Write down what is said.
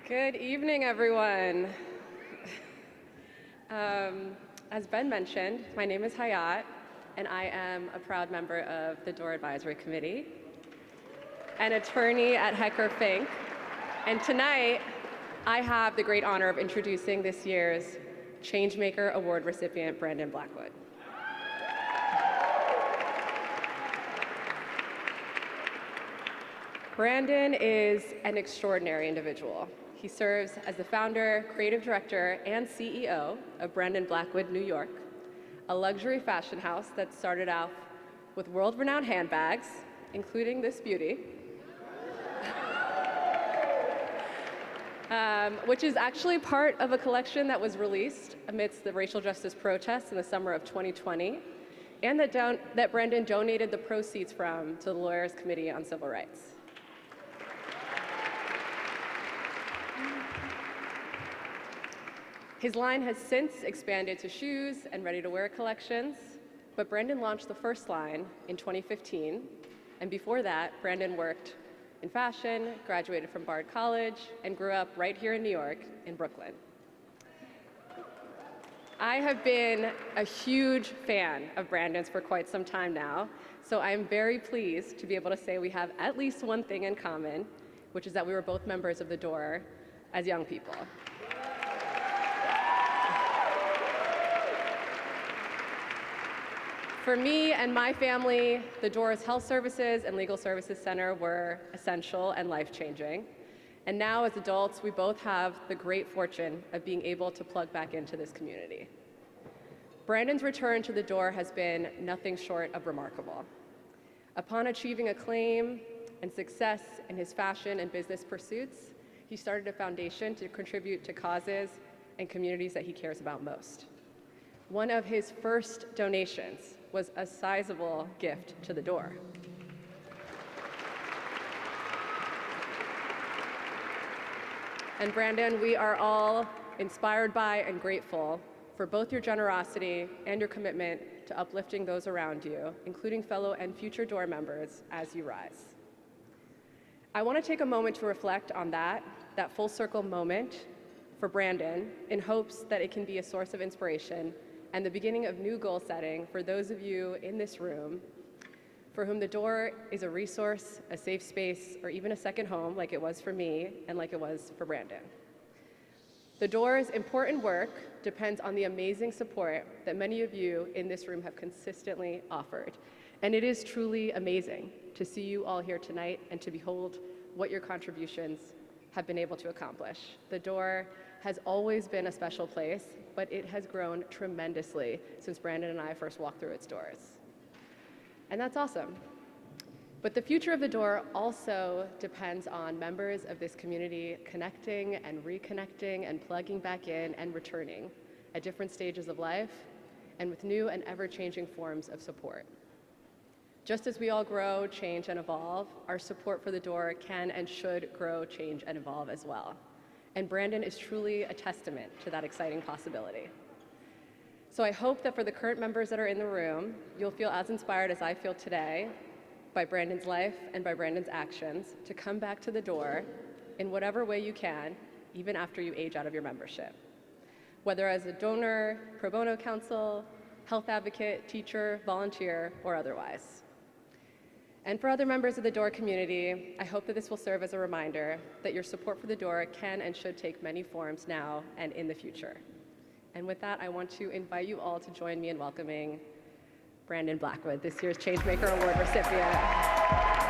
Good evening, everyone. As Ben mentioned, my name is Hyatt, and I am a proud member of the Door Advisory Committee, an attorney at Hecker Fink, and tonight I have the great honor of introducing this year's Changemaker Award recipient, Brandon Blackwood. Brandon is an extraordinary individual. He serves as the founder, creative director, and CEO of Brandon Blackwood, New York, a luxury fashion house that started out with world-renowned handbags, including this beauty, which is actually part of a collection that was released amidst the racial justice protests in the summer of 2020, and that Brandon donated the proceeds from to the Lawyers' Committee on Civil Rights. His line has since expanded to shoes and ready-to-wear collections, but Brandon launched the first line in 2015, and before that, Brandon worked in fashion, graduated from Bard College, and grew up right here in New York, in Brooklyn. I have been a huge fan of Brandon's for quite some time now, so I'm very pleased to be able to say we have at least one thing in common, which is that we were both members of the Door as young people. For me and my family, the Door's Health Services and Legal Services Center were essential and life-changing. And now as adults, we both have the great fortune of being able to plug back into this community. Brandon's return to the Door has been nothing short of remarkable. Upon achieving acclaim and success in his fashion and business pursuits, he started a foundation to contribute to causes and communities that he cares about most. One of his first donations was a sizable gift to the Door. And Brandon, we are all inspired by and grateful for both your generosity and your commitment to uplifting those around you, including fellow and future Door members, as you rise. I want to take a moment to reflect on that full circle moment for Brandon in hopes that it can be a source of inspiration and the beginning of new goal setting for those of you in this room for whom the Door is a resource, a safe space, or even a second home like it was for me and like it was for Brandon. The Door's important work depends on the amazing support that many of you in this room have consistently offered. And it is truly amazing to see you all here tonight and to behold what your contributions have been able to accomplish. The Door has always been a special place, but it has grown tremendously since Brandon and I first walked through its doors. And that's awesome. But the future of the Door also depends on members of this community connecting and reconnecting and plugging back in and returning at different stages of life and with new and ever-changing forms of support. Just as we all grow, change, and evolve, our support for the Door can and should grow, change, and evolve as well. And Brandon is truly a testament to that exciting possibility. So I hope that for the current members that are in the room, you'll feel as inspired as I feel today by Brandon's life and by Brandon's actions to come back to the Door in whatever way you can, even after you age out of your membership. Whether as a donor, pro bono counsel, health advocate, teacher, volunteer, or otherwise. And for other members of the Door community, I hope that this will serve as a reminder that your support for the Door can and should take many forms now and in the future. And with that, I want to invite you all to join me in welcoming Brandon Blackwood, this year's Changemaker Award recipient.